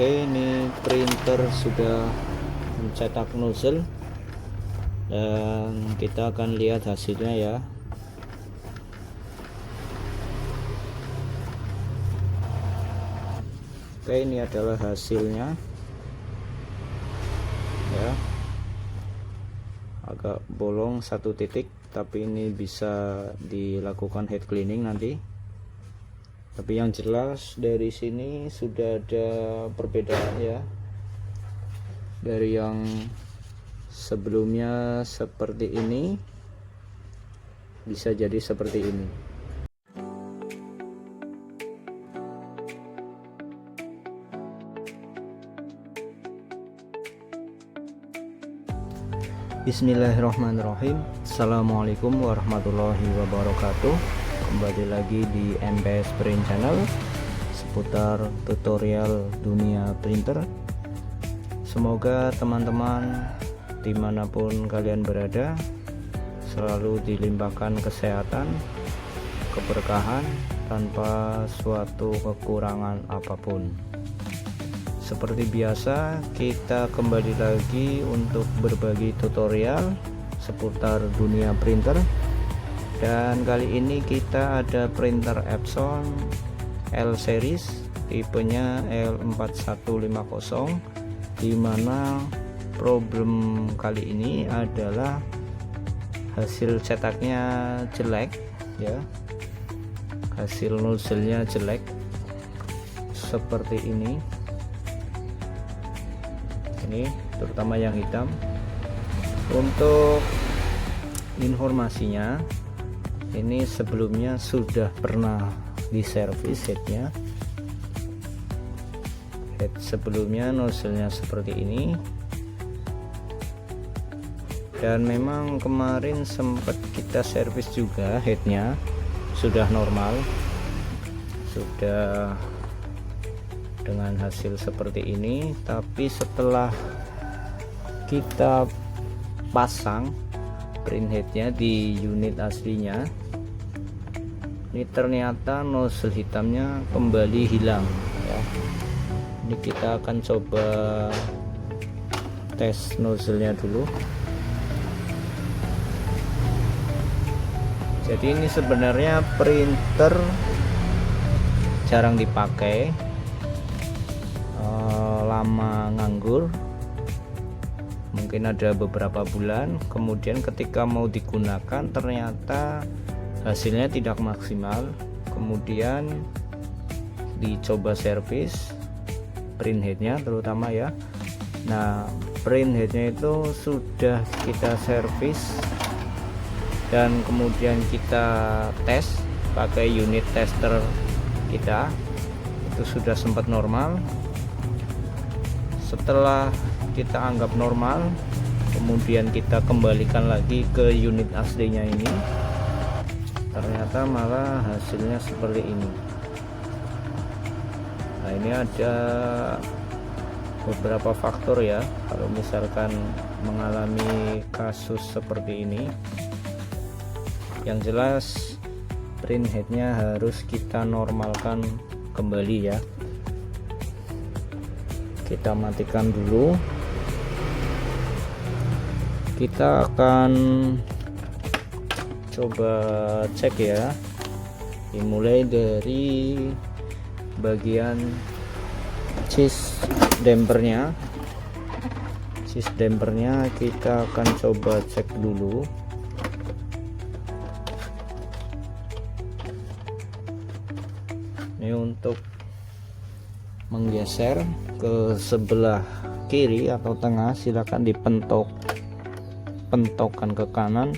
Oke, ini printer sudah mencetak nozzle dan kita akan lihat hasilnya ya. Oke, ini adalah hasilnya ya, agak bolong satu titik, tapi ini bisa dilakukan head cleaning nanti. Tapi yang jelas dari sini sudah ada perbedaan ya, dari yang sebelumnya seperti ini bisa jadi seperti ini. Bismillahirrahmanirrahim. Assalamualaikum warahmatullahi wabarakatuh. Kembali lagi di MPS Print Channel seputar tutorial dunia printer. Semoga teman-teman dimanapun kalian berada selalu dilimpahkan kesehatan, keberkahan tanpa suatu kekurangan apapun. Seperti biasa, kita kembali lagi untuk berbagi tutorial seputar dunia printer. Dan kali ini kita ada printer Epson L series, tipenya L4150, dimana problem kali ini adalah hasil cetaknya jelek ya, hasil nozzle-nya jelek seperti ini terutama yang hitam. Untuk informasinya, ini sebelumnya sudah pernah diservis headnya. Head sebelumnya nozzle-nya seperti ini, dan memang kemarin sempat kita servis juga headnya, sudah normal, sudah dengan hasil seperti ini. Tapi setelah kita pasang print headnya di unit aslinya, ini ternyata nozzle hitamnya kembali hilang ya. Ini kita akan coba tes nozzle-nya dulu. Jadi ini sebenarnya printer jarang dipakai, lama nganggur, mungkin ada beberapa bulan. Kemudian ketika mau digunakan ternyata hasilnya tidak maksimal. Kemudian dicoba servis print headnya terutama ya. Nah, print headnya itu sudah kita servis dan kemudian kita tes pakai unit tester kita, itu sudah sempat normal. Setelah kita anggap normal, kemudian kita kembalikan lagi ke unit aslinya ini, ternyata malah hasilnya seperti ini. Nah, ini ada beberapa faktor ya kalau misalkan mengalami kasus seperti ini. Yang jelas print headnya harus kita normalkan kembali ya. Kita matikan dulu. Kita akan coba cek ya, dimulai dari bagian cheese dampernya. Cheese dampernya kita akan coba cek dulu. Ini untuk menggeser ke sebelah kiri atau tengah, silakan pentokkan ke kanan,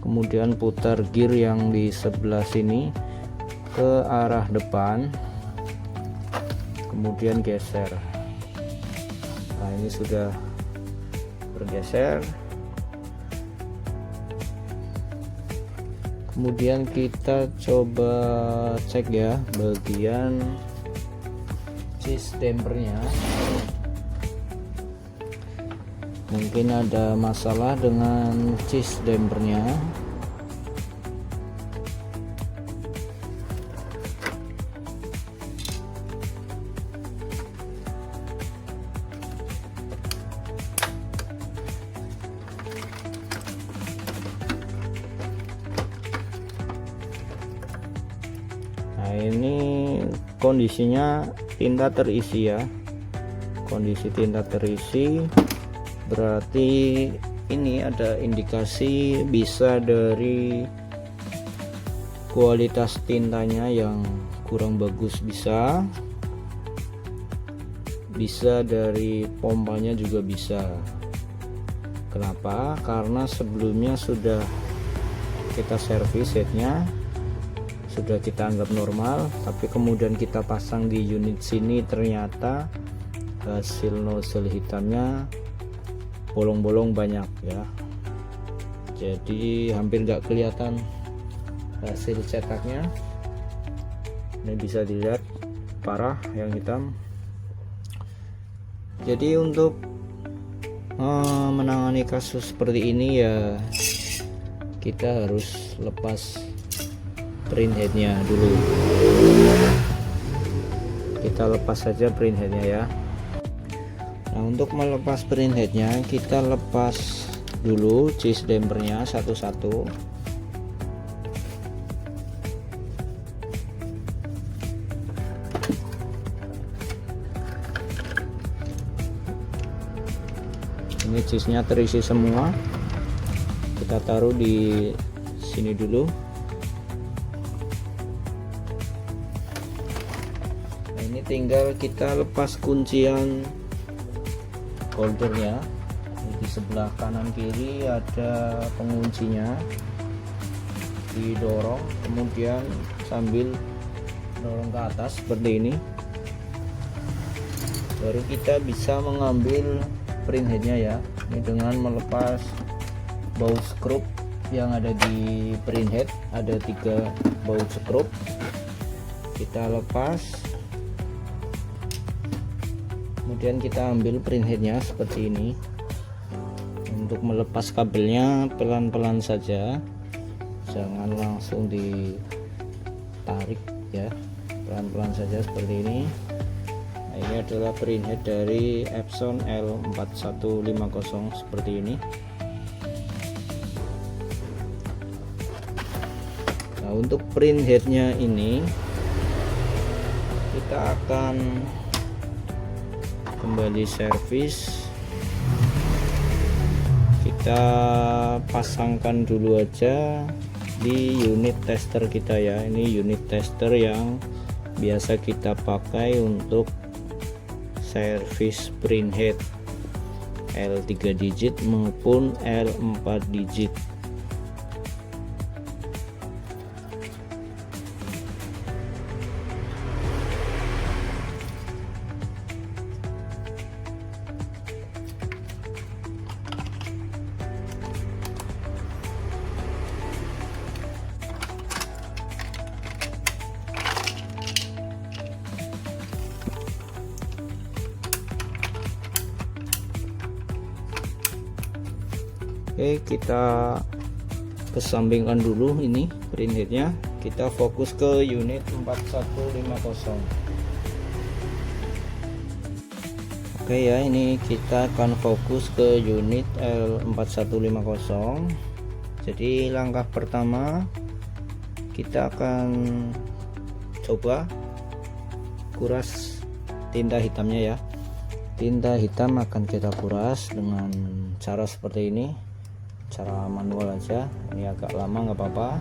kemudian putar gear yang di sebelah sini ke arah depan, kemudian geser. Nah, ini sudah bergeser. Kemudian kita coba cek ya bagian cheese dampernya. Mungkin ada masalah dengan cheese dampernya. kondisinya tinta terisi ya. Kondisi tinta terisi berarti ini ada indikasi bisa dari kualitas tintanya yang kurang bagus, bisa dari pompanya juga bisa. Kenapa? Karena sebelumnya sudah kita servis headnya, sudah kita anggap normal, tapi kemudian kita pasang di unit sini ternyata hasil nozzle hitamnya bolong-bolong banyak ya, jadi hampir nggak kelihatan hasil cetaknya. Ini bisa dilihat parah yang hitam. Jadi untuk menangani kasus seperti ini ya, kita harus lepas print headnya dulu. Kita lepas saja print headnya ya. Nah, untuk melepas print headnya kita lepas dulu cheese dampernya satu-satu. Ini cheese-nya terisi semua, kita taruh di sini dulu. Nah, ini tinggal kita lepas kuncian holdernya. Di sebelah kanan kiri ada penguncinya, didorong kemudian sambil dorong ke atas seperti ini, baru kita bisa mengambil print headnya ya. Ini dengan melepas baut skrup yang ada di print head, ada 3 baut skrup, kita lepas, kemudian kita ambil print headnya seperti ini. Untuk melepas kabelnya pelan-pelan saja, jangan langsung ditarik ya, pelan-pelan saja seperti ini. Nah, ini adalah print head dari Epson L4150 seperti ini. Nah, untuk print headnya ini kita akan kembali servis. Kita pasangkan dulu aja di unit tester kita ya. Ini unit tester yang biasa kita pakai untuk servis print head L3 digit maupun L4 digit. Oke, kita kesampingkan dulu ini print headnya, kita fokus ke unit 4150. Oke ya, ini kita akan fokus ke unit L4150. Jadi langkah pertama kita akan coba kuras tinta hitamnya ya. Tinta hitam akan kita kuras dengan cara seperti ini, cara manual aja. Ini agak lama nggak apa-apa,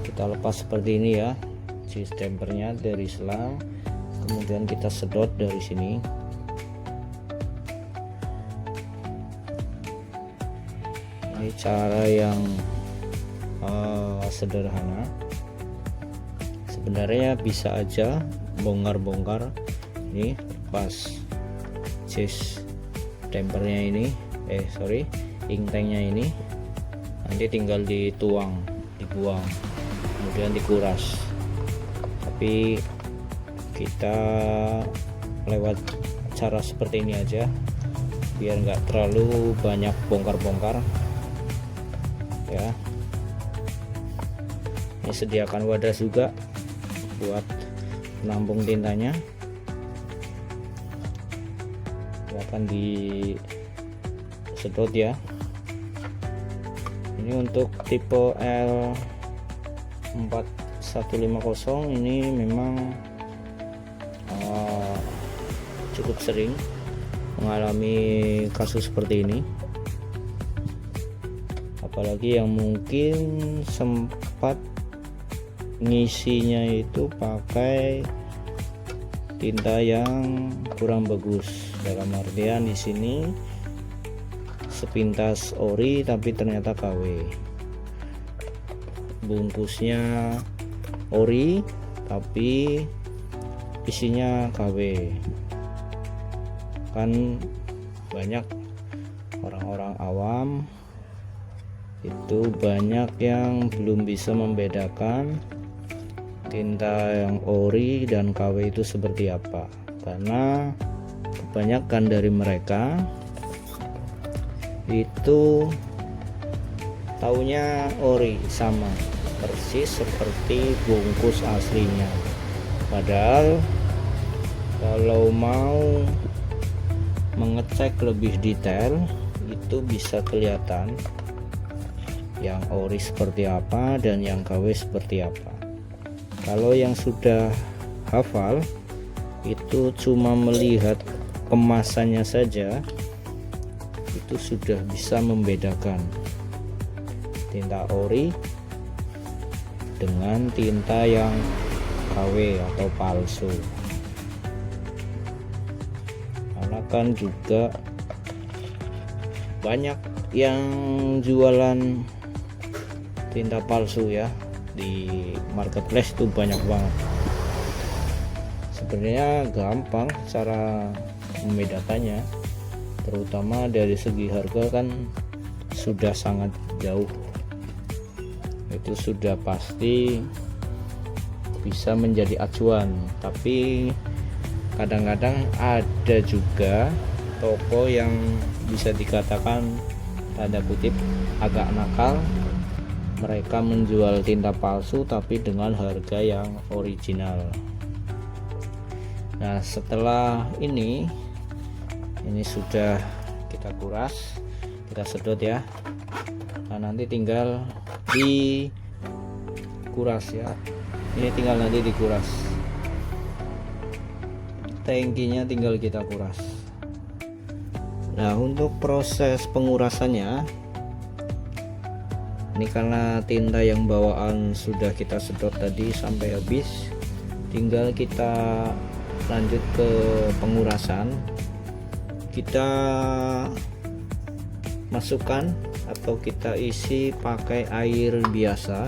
kita lepas seperti ini ya cheese dampernya dari selang, kemudian kita sedot dari sini. Ini cara yang sederhana, sebenarnya bisa aja bongkar-bongkar. Ini lepas cheese dampernya ini, ink tanknya ini, nanti tinggal dituang, dibuang, kemudian dikuras. Tapi kita lewat cara seperti ini aja biar nggak terlalu banyak bongkar-bongkar ya. Ini sediakan wadah juga buat menampung tintanya, akan disedot ya. Ini untuk tipe L4150 150 ini memang cukup sering mengalami kasus seperti ini, apalagi yang mungkin sempat ngisinya itu pakai tinta yang kurang bagus. Dalam artian di sini sepintas ori tapi ternyata KW, bungkusnya ori tapi isinya KW. Kan banyak orang-orang awam itu banyak yang belum bisa membedakan tinta yang ori dan KW itu seperti apa, karena kebanyakan dari mereka itu taunya ori, sama persis seperti bungkus aslinya. Padahal kalau mau mengecek lebih detail itu bisa kelihatan yang ori seperti apa dan yang KW seperti apa. Kalau yang sudah hafal itu cuma melihat kemasannya saja itu sudah bisa membedakan tinta ori dengan tinta yang KW atau palsu. Karena kan juga banyak yang jualan tinta palsu ya, di marketplace itu banyak banget. Sebenarnya gampang cara membedakannya, terutama dari segi harga kan sudah sangat jauh, itu sudah pasti bisa menjadi acuan. Tapi kadang-kadang ada juga toko yang bisa dikatakan tanda kutip agak nakal, mereka menjual tinta palsu tapi dengan harga yang original. Nah, setelah ini sudah kita kuras, kita sedot ya. Nah, nanti tinggal dikuras ya. Ini tinggal nanti dikuras, tangkinya tinggal kita kuras. Nah, untuk proses pengurasannya ini karena tinta yang bawaan sudah kita sedot tadi sampai habis, tinggal kita lanjut ke pengurasan. Kita masukkan atau kita isi pakai air biasa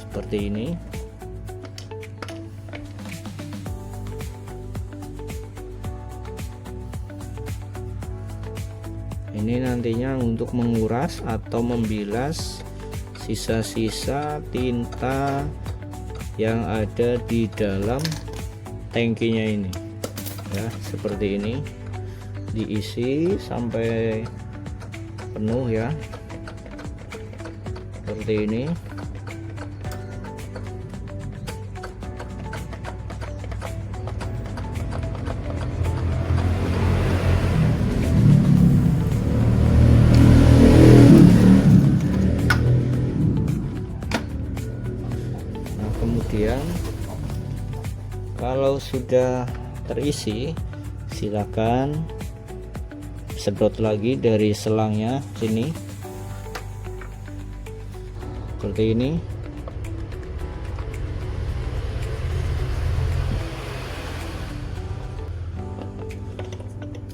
seperti ini. Ini nantinya untuk menguras atau membilas sisa-sisa tinta yang ada di dalam tangkinya ini ya, seperti ini. Diisi sampai penuh ya, seperti ini. Kemudian kalau sudah terisi, silakan sedot lagi dari selangnya sini seperti ini.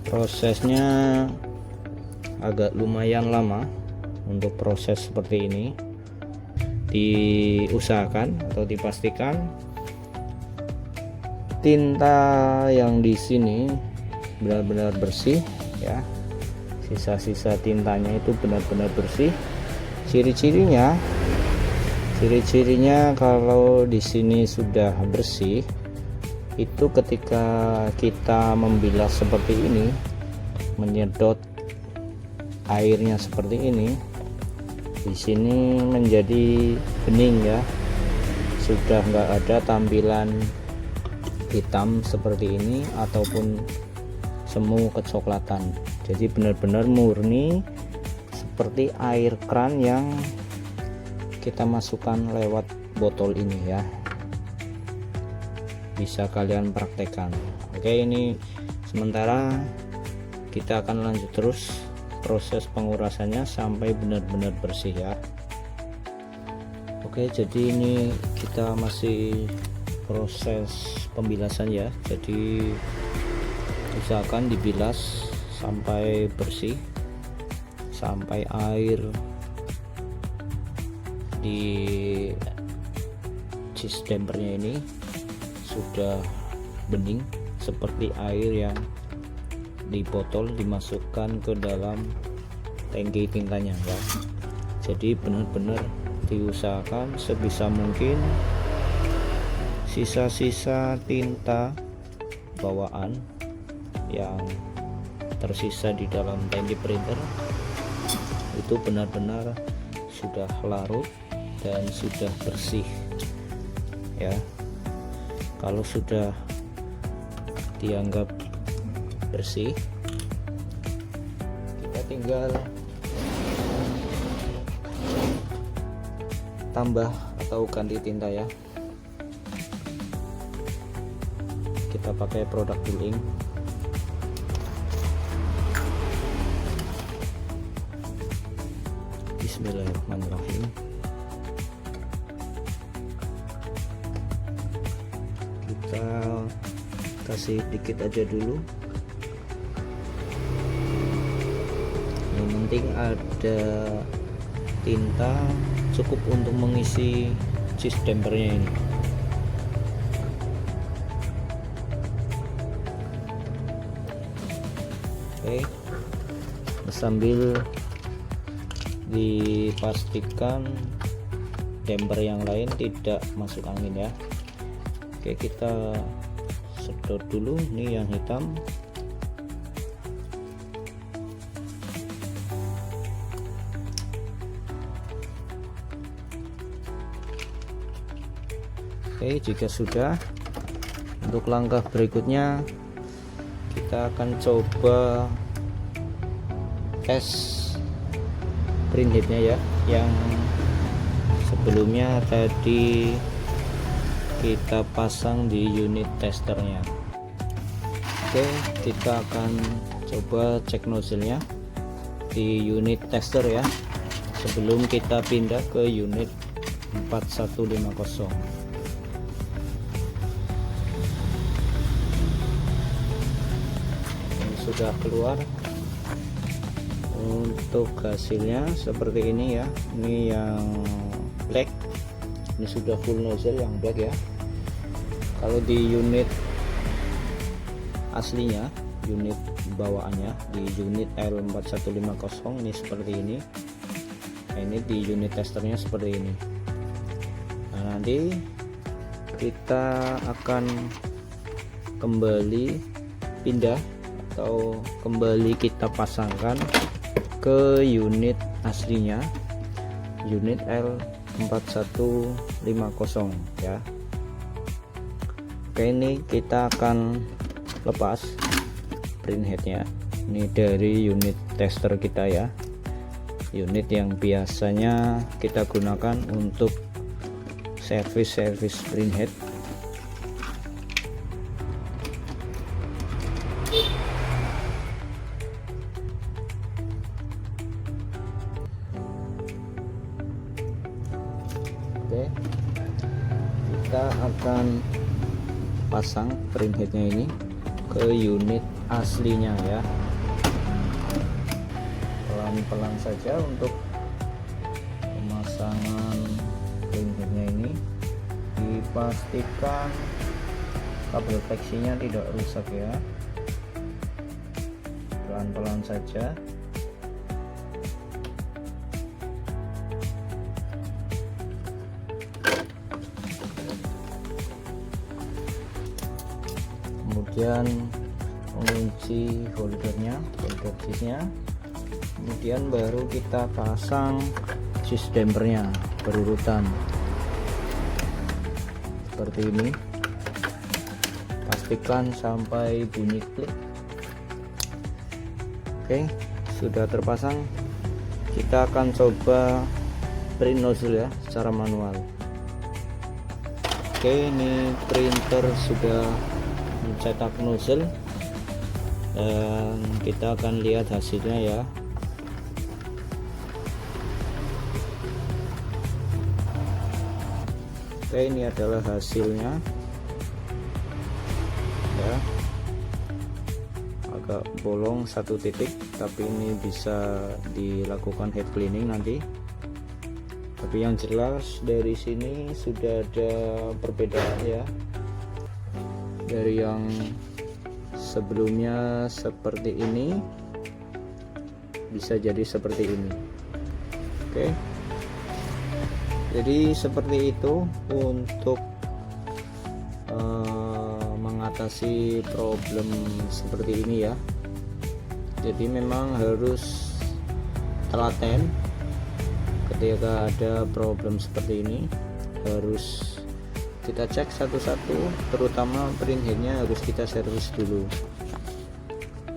Prosesnya agak lumayan lama untuk proses seperti ini. Diusahakan atau dipastikan tinta yang di sini benar-benar bersih ya, sisa-sisa tintanya itu benar-benar bersih. Ciri-cirinya kalau di sini sudah bersih itu ketika kita membilas seperti ini, menyedot airnya seperti ini, di sini menjadi bening ya, sudah nggak ada tampilan hitam seperti ini ataupun semu kecoklatan. Jadi benar-benar murni seperti air keran yang kita masukkan lewat botol ini ya, bisa kalian praktekkan. Oke, ini sementara kita akan lanjut terus proses pengurasannya sampai benar-benar bersih ya. Oke, jadi ini kita masih proses pembilasan ya, jadi usahakan dibilas sampai bersih, sampai air di cheese dampernya ini sudah bening seperti air yang di botol dimasukkan ke dalam tangki tintanya ya. Jadi benar-benar diusahakan sebisa mungkin sisa-sisa tinta bawaan yang tersisa di dalam tangki printer itu benar-benar sudah larut dan sudah bersih ya. Kalau sudah dianggap bersih, kita tinggal tambah atau ganti tinta ya. Kita pakai produk Duling. Bismillahirrahmanirrahim. Kita kasih dikit aja dulu. Yang penting ada tinta cukup untuk mengisi cheese dampernya ini. Oke, sambil dipastikan damper yang lain tidak masuk angin ya. Oke, kita sedot dulu nih yang hitam. Oke, jika sudah, untuk langkah berikutnya kita akan coba tes print headnya ya, yang sebelumnya tadi kita pasang di unit testernya. Oke, kita akan coba cek nozzle-nya di unit tester ya, sebelum kita pindah ke unit 4150. Ini sudah keluar. Untuk hasilnya seperti ini ya. Ini yang black, ini sudah full nozzle yang black ya. Kalau di unit aslinya, unit bawaannya di unit L4150 ini seperti ini. Nah, ini di unit testernya seperti ini. Nah, nanti kita akan kembali pindah atau kembali kita pasangkan ke unit aslinya, unit L4150 ya. Oke, ini kita akan lepas print headnya ini dari unit tester kita ya, unit yang biasanya kita gunakan untuk servis print head. Oke, kita akan pasang print headnya ini ke unit aslinya ya. Pelan-pelan saja untuk pemasangan print headnya ini. Dipastikan kabel fleksinya tidak rusak ya. Pelan-pelan saja. Kemudian mengunci holdernya, holder cheese-nya. Kemudian baru kita pasang cheese dampernya berurutan seperti ini. Pastikan sampai bunyi klik. Oke, sudah terpasang. Kita akan coba print nozzle ya secara manual. Oke, ini printer sudah mencetak nozzle dan kita akan lihat hasilnya ya. Oke, ini adalah hasilnya ya, agak bolong satu titik, tapi ini bisa dilakukan head cleaning nanti. Tapi yang jelas dari sini sudah ada perbedaan ya, dari yang sebelumnya seperti ini bisa jadi seperti ini. Oke, jadi seperti itu untuk mengatasi problem seperti ini ya. Jadi memang harus telaten ketika ada problem seperti ini, harus kita cek satu-satu, terutama print headnya harus kita servis dulu.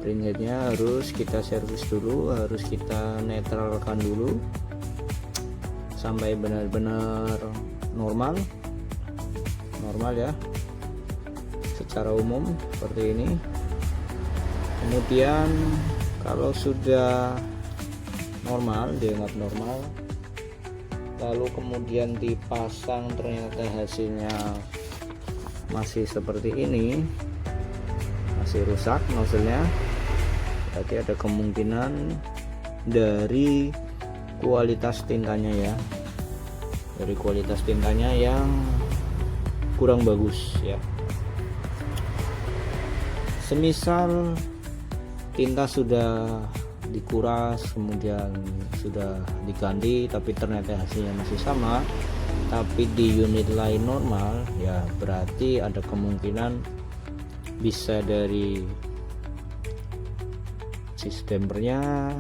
Print headnya harus kita servis dulu, harus kita netralkan dulu sampai benar-benar normal ya, secara umum seperti ini. Kemudian kalau sudah normal, dianggap normal, lalu kemudian dipasang ternyata hasilnya masih seperti ini, masih rusak nozzle-nya, berarti ada kemungkinan dari kualitas tintanya ya, dari kualitas tintanya yang kurang bagus ya. Semisal tinta sudah dikuras kemudian sudah diganti tapi ternyata hasilnya masih sama, tapi di unit lain normal ya, berarti ada kemungkinan bisa dari sistemnya,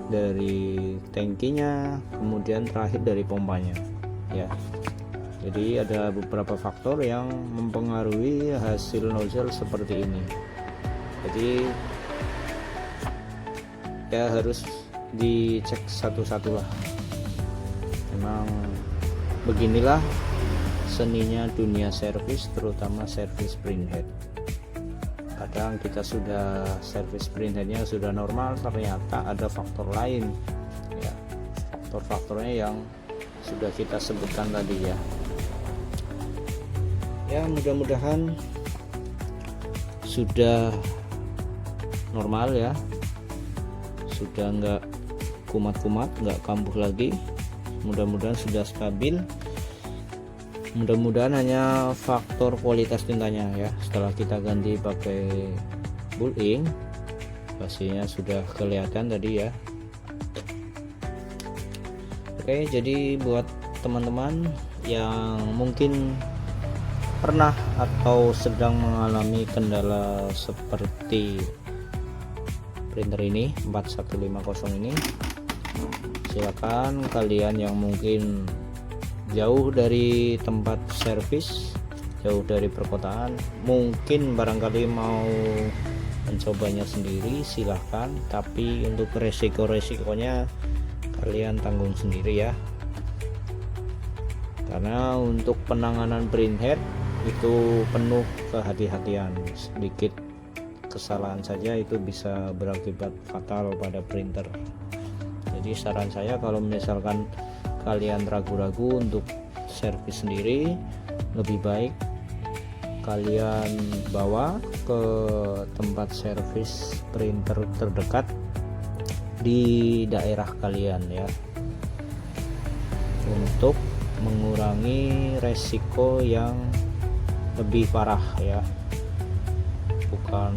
dari tangkinya, kemudian terakhir dari pompanya ya. Jadi ada beberapa faktor yang mempengaruhi hasil nozzle seperti ini. Jadi ya harus dicek satu-satu lah. Memang beginilah seninya dunia servis, terutama servis printhead. Kadang kita sudah servis printheadnya sudah normal, ternyata ada faktor lain ya, faktor-faktornya yang sudah kita sebutkan tadi ya. Ya mudah-mudahan sudah normal ya, sudah nggak kumat-kumat, nggak kambuh lagi, mudah-mudahan sudah stabil. Mudah-mudahan hanya faktor kualitas tintanya ya, setelah kita ganti pakai bull-ink pastinya sudah kelihatan tadi ya. Oke, jadi buat teman-teman yang mungkin pernah atau sedang mengalami kendala seperti printer ini 4150 ini, silakan kalian yang mungkin jauh dari tempat servis, jauh dari perkotaan, mungkin barangkali mau mencobanya sendiri, silahkan, tapi untuk resiko-resikonya kalian tanggung sendiri ya, karena untuk penanganan printhead itu penuh kehati-hatian. Sedikit kesalahan saja itu bisa berakibat fatal pada printer. Jadi saran saya, kalau misalkan kalian ragu-ragu untuk servis sendiri, lebih baik kalian bawa ke tempat servis printer terdekat di daerah kalian ya, untuk mengurangi resiko yang lebih parah ya. Bukan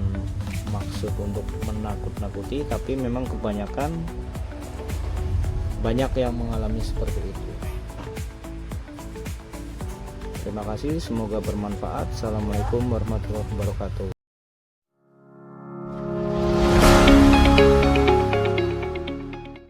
maksud untuk menakut-nakuti, tapi memang kebanyakan banyak yang mengalami seperti itu. Terima kasih, semoga bermanfaat. Assalamualaikum warahmatullahi wabarakatuh.